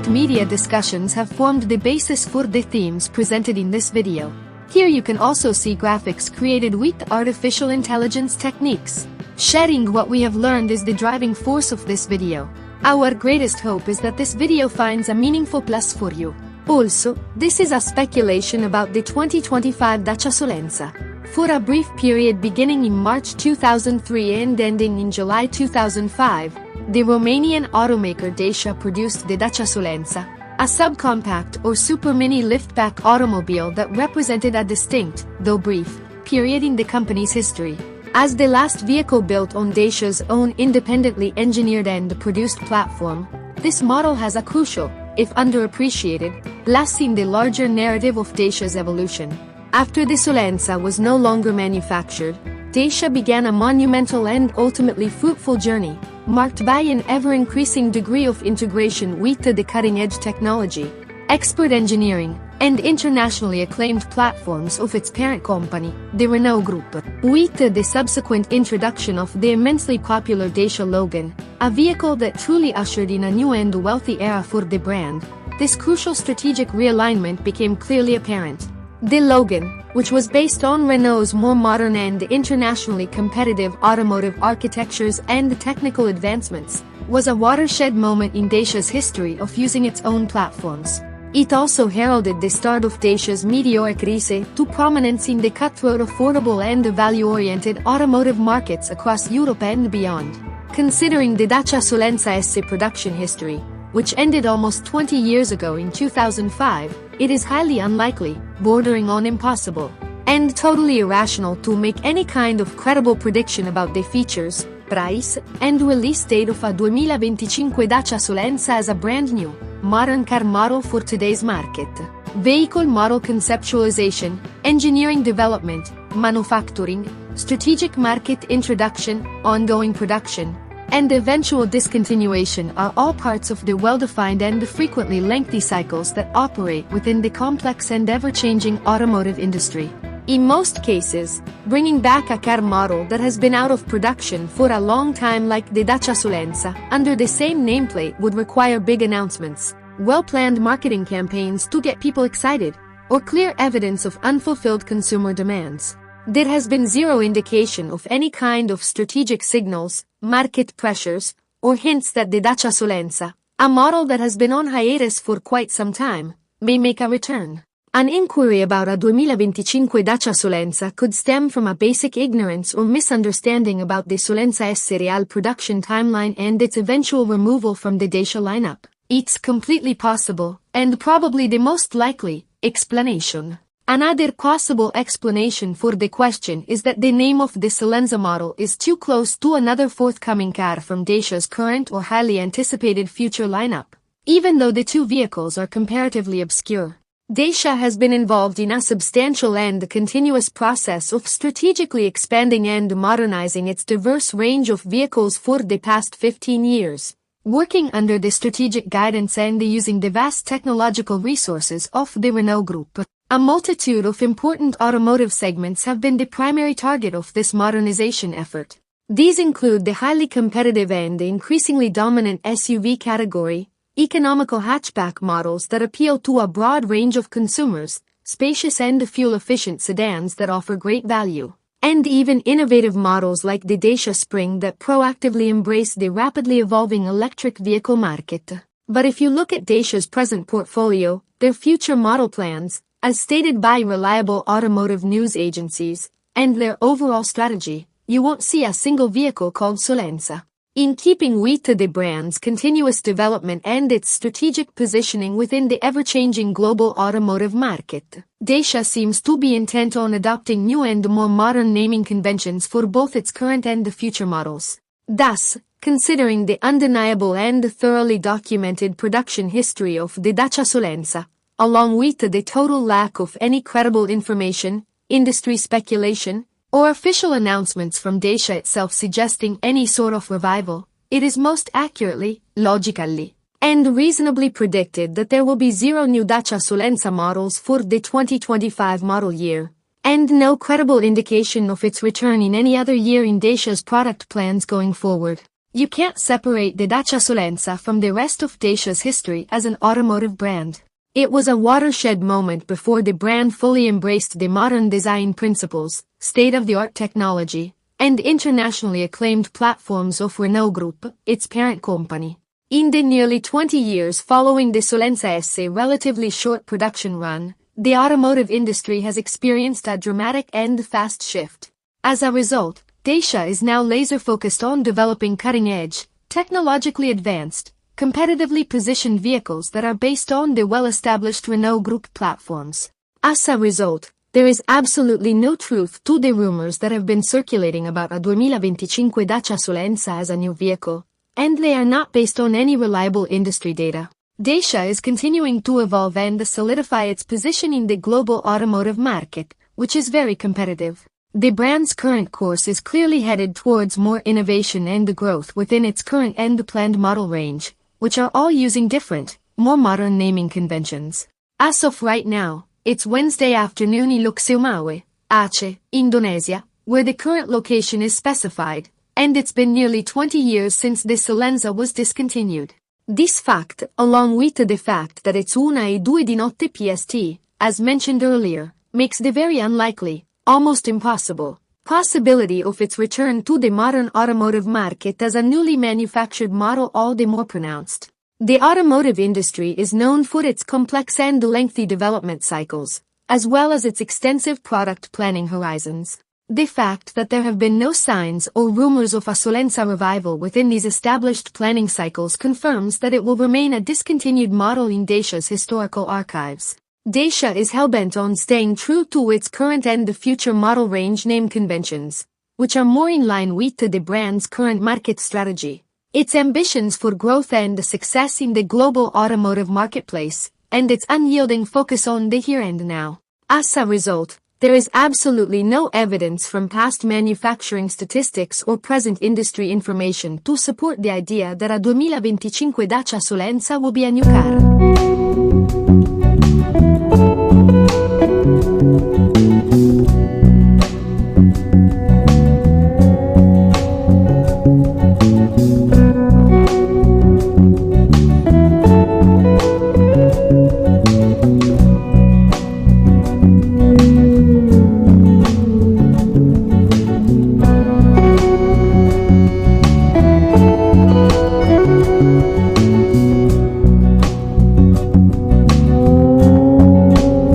media discussions have formed the basis for the themes presented in this video. Here you can also see graphics created with artificial intelligence techniques. Sharing what we have learned is the driving force of this video. Our greatest hope is that this video finds a meaningful plus for you. Also, this is a speculation about the 2025 Dacia Solenza. For a brief period beginning in March 2003 and ending in July 2005, the Romanian automaker Dacia produced the Dacia Solenza, a subcompact or super mini liftback automobile that represented a distinct, though brief, period in the company's history. As the last vehicle built on Dacia's own independently engineered and produced platform, this model has a crucial, if underappreciated, place in the larger narrative of Dacia's evolution. After the Solenza was no longer manufactured, Dacia began a monumental and ultimately fruitful journey, marked by an ever-increasing degree of integration with the cutting-edge technology, expert engineering, and internationally acclaimed platforms of its parent company, the Renault Group. With the subsequent introduction of the immensely popular Dacia Logan, a vehicle that truly ushered in a new and wealthy era for the brand, this crucial strategic realignment became clearly apparent. The Logan, which was based on Renault's more modern and internationally competitive automotive architectures and technical advancements, was a watershed moment in Dacia's history of using its own platforms. It also heralded the start of Dacia's meteoric rise to prominence in the cutthroat, affordable and value-oriented automotive markets across Europe and beyond. Considering the Dacia Solenza S production history, which ended almost 20 years ago in 2005, it is highly unlikely, bordering on impossible, and totally irrational to make any kind of credible prediction about the features, price, and release date of a 2025 Dacia Solenza as a brand new, modern car model for today's market. Vehicle model conceptualization, engineering development, manufacturing, strategic market introduction, ongoing production, and eventual discontinuation are all parts of the well-defined and frequently lengthy cycles that operate within the complex and ever-changing automotive industry. In most cases, bringing back a car model that has been out of production for a long time, like the Dacia Solenza, under the same nameplate would require big announcements, well-planned marketing campaigns to get people excited, or clear evidence of unfulfilled consumer demands. There has been zero indication of any kind of strategic signals, market pressures, or hints that the Dacia Solenza, a model that has been on hiatus for quite some time, may make a return. An inquiry about a 2025 Dacia Solenza could stem from a basic ignorance or misunderstanding about the Solenza S real production timeline and its eventual removal from the Dacia lineup. It's completely possible, and probably the most likely, explanation. Another possible explanation for the question is that the name of the Solenza model is too close to another forthcoming car from Dacia's current or highly anticipated future lineup. Even though the two vehicles are comparatively obscure, Dacia has been involved in a substantial and continuous process of strategically expanding and modernizing its diverse range of vehicles for the past 15 years, working under the strategic guidance and using the vast technological resources of the Renault Group. A multitude of important automotive segments have been the primary target of this modernization effort. These include the highly competitive and increasingly dominant SUV category, economical hatchback models that appeal to a broad range of consumers, spacious and fuel-efficient sedans that offer great value, and even innovative models like the Dacia Spring that proactively embrace the rapidly evolving electric vehicle market. But if you look at Dacia's present portfolio, their future model plans, as stated by reliable automotive news agencies, and their overall strategy, you won't see a single vehicle called Solenza. In keeping with the brand's continuous development and its strategic positioning within the ever-changing global automotive market, Dacia seems to be intent on adopting new and more modern naming conventions for both its current and the future models. Thus, considering the undeniable and thoroughly documented production history of the Dacia Solenza, along with the total lack of any credible information, industry speculation, or official announcements from Dacia itself suggesting any sort of revival, it is most accurately, logically, and reasonably predicted that there will be zero new Dacia Solenza models for the 2025 model year, and no credible indication of its return in any other year in Dacia's product plans going forward. You can't separate the Dacia Solenza from the rest of Dacia's history as an automotive brand. It was a watershed moment before the brand fully embraced the modern design principles, state-of-the-art technology, and internationally acclaimed platforms of Renault Group, its parent company. In the nearly 20 years following the Solenza's relatively short production run, the automotive industry has experienced a dramatic and fast shift. As a result, Dacia is now laser-focused on developing cutting-edge, technologically advanced, competitively positioned vehicles that are based on the well-established Renault Group platforms. As a result, there is absolutely no truth to the rumors that have been circulating about a 2025 Dacia Solenza as a new vehicle, and they are not based on any reliable industry data. Dacia is continuing to evolve and solidify its position in the global automotive market, which is very competitive. The brand's current course is clearly headed towards more innovation and growth within its current and planned model range, which are all using different, more modern naming conventions. As of right now, it's Wednesday afternoon in Luxeumawe, Aceh, Indonesia, where the current location is specified, and it's been nearly 20 years since the Solenza was discontinued. This fact, along with the fact that it's 1:02 di notte PST, as mentioned earlier, makes the very unlikely, almost impossible, possibility of its return to the modern automotive market as a newly manufactured model all the more pronounced. The automotive industry is known for its complex and lengthy development cycles, as well as its extensive product planning horizons. The fact that there have been no signs or rumors of a Solenza revival within these established planning cycles confirms that it will remain a discontinued model in Dacia's historical archives. Dacia is hellbent on staying true to its current and the future model range name conventions, which are more in line with the brand's current market strategy, its ambitions for growth and success in the global automotive marketplace, and its unyielding focus on the here and now. As a result, there is absolutely no evidence from past manufacturing statistics or present industry information to support the idea that a 2025 Dacia Solenza will be a new car.